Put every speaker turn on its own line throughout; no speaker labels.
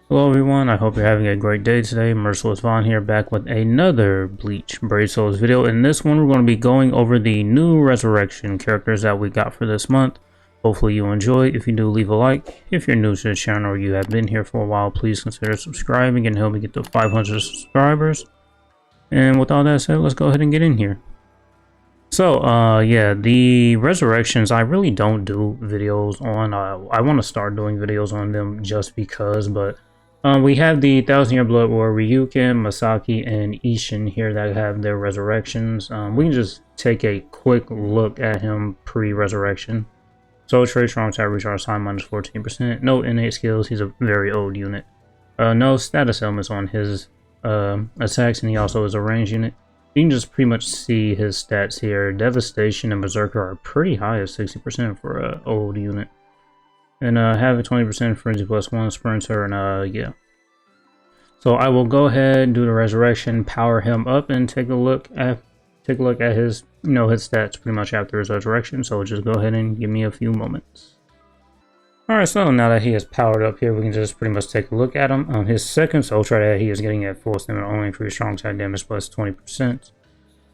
Hello everyone, I hope you're having a great day today. Merciless Vaughn here, back with another Bleach Brave Souls video. In this one, we're going to be going over the new Resurrection characters that we got for this month. Hopefully you enjoy. If you do, leave a like. If you're new to the channel or you have been here for a while, please consider subscribing and help me get to 500 subscribers. And with all that said, let's go ahead and get in here. So, yeah, the Resurrections, I really don't do videos on. I want to start doing videos on them just because, but we have the 1000 Year Blood War Ryuken, Masaki, and Ishin here that have their resurrections. We can just take a quick look at him pre-resurrection. So trade strong attack recharge time minus 14%. No innate skills, he's a very old unit. No status elements on his attacks, and he also is a ranged unit. You can just pretty much see his stats here. Devastation and Berserker are pretty high at 60% for an old unit. And have a 20% Frenzy +1 Sprinter, and yeah. So I will go ahead and do the Resurrection, power him up, and take a look at his his stats pretty much after his Resurrection. So just go ahead and give me a few moments. Alright, so now that he is powered up here, we can just pretty much take a look at him. On his second Ultra that he is getting at full stamina, only increased strong attack damage plus 20%.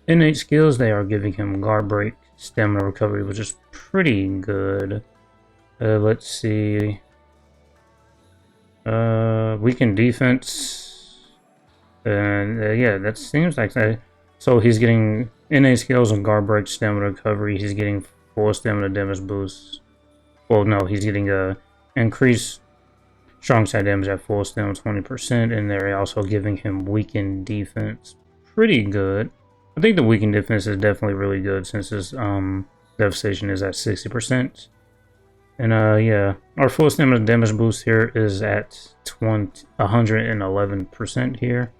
Innate skills, they are giving him guard break, stamina recovery, which is pretty good. Let's see. Weakened defense. And yeah, that seems like that. So he's getting innate skills and guard break, stamina recovery. He's getting full stamina damage boost. Well, no, he's getting increased strong side damage at full stamina 20%, and they're also giving him weakened defense. Pretty good. I think the weakened defense is definitely really good since his devastation is at 60%. And yeah, our full stamina damage boost here is at 111% here.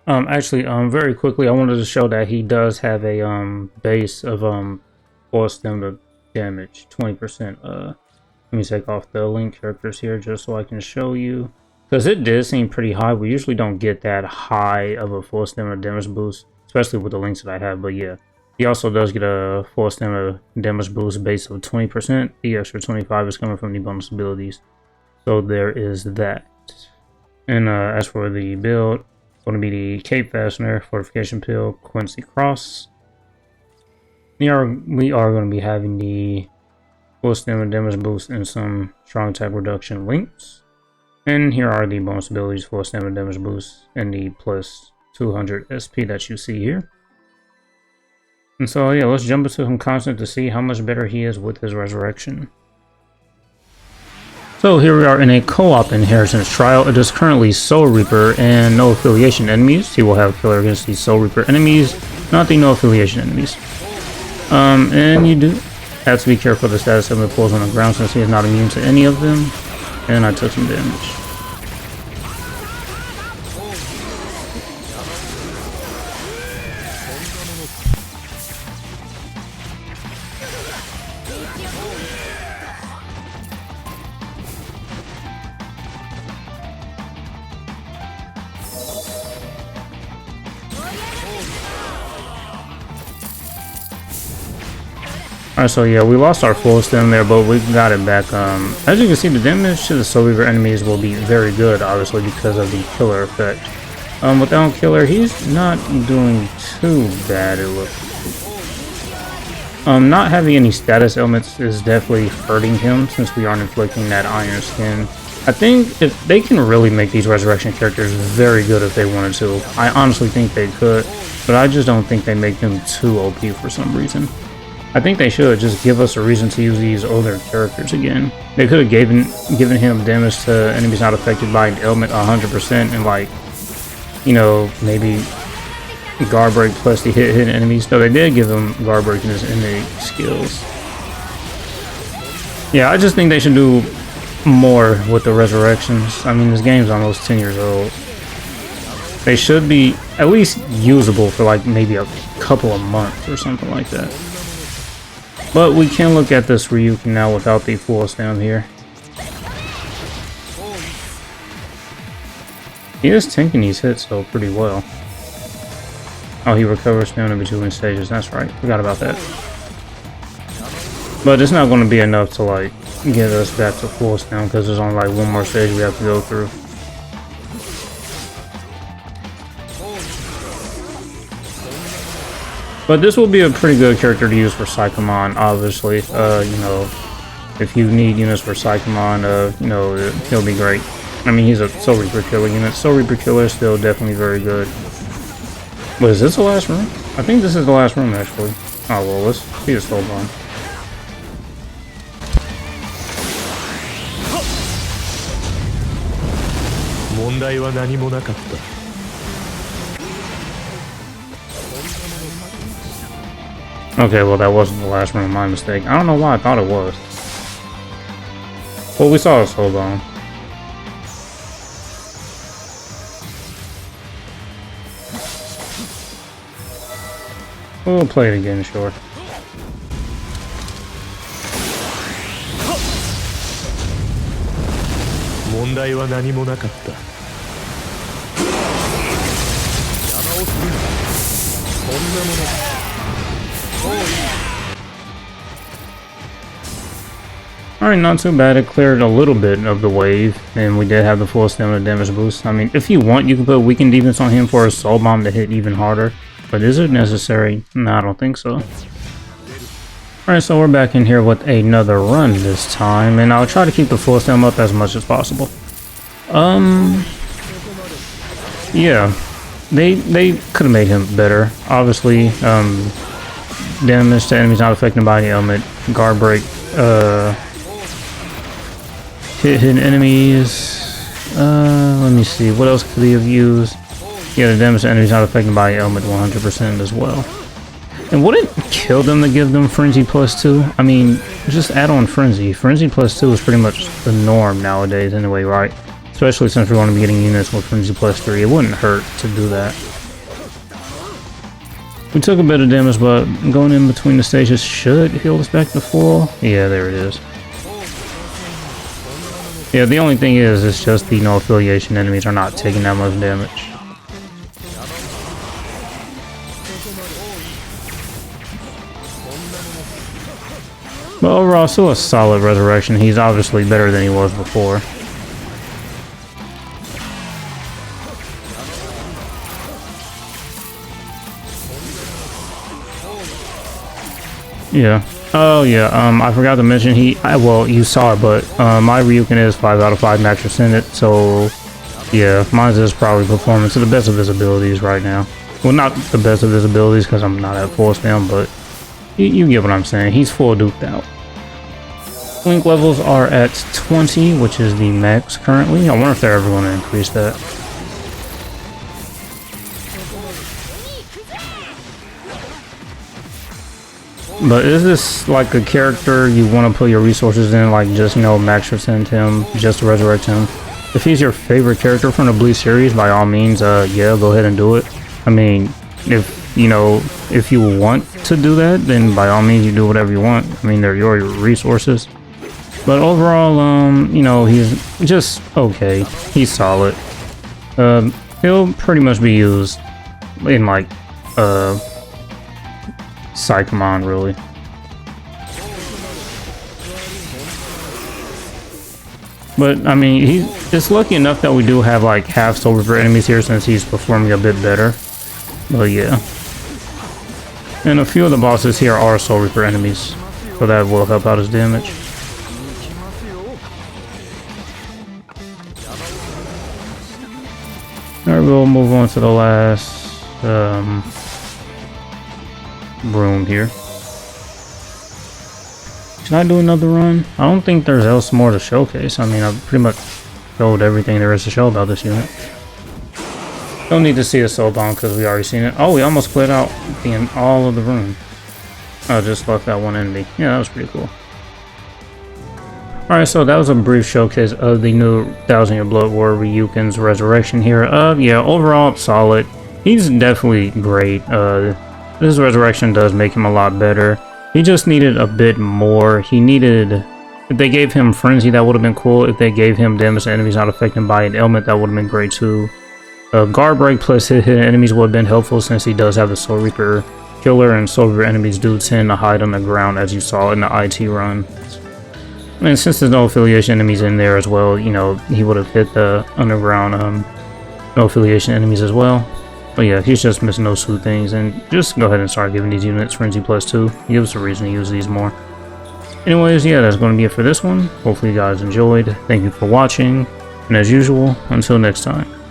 Actually, very quickly, I wanted to show that he does have a base of full stamina damage 20%. Let me take off the link characters here just so I can show you, because it did seem pretty high. We usually don't get that high of a full stamina damage boost, especially with the links that I have. But yeah, he also does get a full stamina damage boost base of 20%. The extra 25 is coming from the bonus abilities. So there is that. And as for the build, it's going to be the Cape Fastener, Fortification Pill, Quincy Cross. We are going to be having the full stamina damage boost and some strong attack reduction links. And here are the bonus abilities, full stamina damage boost and the plus 200 SP that you see here. And so yeah, let's jump into some content to see how much better he is with his resurrection. So here we are in a co-op inheritance trial. It is currently Soul Reaper and no affiliation enemies. He will have killer against the Soul Reaper enemies, not the no affiliation enemies. And you do have to be careful of the status of the pulls on the ground since he is not immune to any of them. And I took some damage. Alright, so yeah, we lost our full stem there, but we got it back. As you can see, the damage to the Soul Reaper enemies will be very good, obviously, because of the killer effect. Without killer, he's not doing too bad, it looks. Not having any status elements is definitely hurting him since we aren't inflicting that iron skin. I think if they can really make these resurrection characters very good if they wanted to. I honestly think they could, but I just don't think they make them too OP for some reason. I think they should just give us a reason to use these older characters again. They could have given him damage to enemies not affected by an element 100% and, like, you know, maybe guard break plus the hit enemies. No, they did give him guard break in his innate skills. Yeah, I just think they should do more with the resurrections. I mean, this game's almost 10 years old. They should be at least usable for like maybe a couple of months or something like that. But we can look at this Ryuken now without the full stam here. He is tanking these hits though pretty well. Oh, he recovers stamina between stages, that's right. Forgot about that. But it's not going to be enough to like get us back to full stam because there's only like one more stage we have to go through. But this will be a pretty good character to use for Psychomon, obviously. You know, if you need units for Psychomon, you know, he'll be great. I mean, he's a Soul Reaper Killer unit. Soul Reaper Killer is still definitely very good. But is this the last room? I think this is the last room, actually. Oh, well, let's see the Soul Bomb. Okay, well, that wasn't the last room, my mistake. I don't know why I thought it was. Well, we saw a Soul Bomb. We'll play it again, sure. Alright, not too bad. It cleared a little bit of the wave, and we did have the full stamina damage boost. I mean, if you want, you can put weakened defense on him for a Soul Bomb to hit even harder. But is it necessary? No, I don't think so. Alright, so we're back in here with another run this time, and I'll try to keep the full stem up as much as possible. Yeah, they could have made him better. Obviously, damage to enemies not affected by the element, guard break, hit enemies. Let me see, what else could he have used? Yeah, the damage to enemies not affected by element 100% as well. And wouldn't kill them to give them Frenzy +2? I mean, just add on Frenzy. Frenzy +2 is pretty much the norm nowadays anyway, right? Especially since we're going to be getting units with Frenzy +3. It wouldn't hurt to do that. We took a bit of damage, but going in between the stages should heal us back to full. Yeah, there it is. Yeah, the only thing is, it's just the no affiliation enemies are not taking that much damage. But overall, still a solid resurrection. He's obviously better than he was before. Yeah. Oh yeah. I forgot to mention well, you saw it, but my Ryuken is 5 out of 5 max percentage. So yeah, mine is probably performing to the best of his abilities right now. Well, not the best of his abilities because I'm not at full stem, but you get what I'm saying. He's full duped out. Link levels are at 20, which is the max currently. I wonder if they're ever going to increase that. But is this like a character you want to put your resources in, like just, you know, max percent him, just to resurrect him? If he's your favorite character from the Bleach series, by all means, yeah, go ahead and do it. I mean, if, you know, if you want to do that, then by all means, you do whatever you want. I mean, they're your resources. But overall, you know, he's just okay. He's solid. He'll pretty much be used in, like, Psychomon, really. But, I mean, it's lucky enough that we do have, like, half Soul Reaper enemies here since he's performing a bit better. But, yeah. And a few of the bosses here are Soul Reaper enemies, so that will help out his damage. Alright, we'll move on to the last room here. Should I do another run? I don't think there's else more to showcase. I mean, I've pretty much showed everything there is to show about this unit. Don't need to see a Soul Bomb because we already seen it. Oh, we almost split out in all of the room. I just left that one enemy. Yeah, that was pretty cool. Alright, so that was a brief showcase of the new 1000 Year Blood War Ryuken's resurrection here. Yeah, overall, solid. He's definitely great. This resurrection does make him a lot better. He just needed a bit more. He needed... If they gave him Frenzy, that would have been cool. If they gave him damage to enemies not affected by an element, that would have been great too. Guard break plus hit enemies would have been helpful since he does have the Soul Reaper Killer, and Soul Reaper enemies do tend to hide on the ground, as you saw in the IT run. And since there's no affiliation enemies in there as well, you know, he would have hit the underground no affiliation enemies as well. But yeah, he's just missing those 2 things, and just go ahead and start giving these units Frenzy +2. It gives us a reason to use these more. Anyways, yeah, that's going to be it for this one. Hopefully you guys enjoyed. Thank you for watching, and as usual, until next time.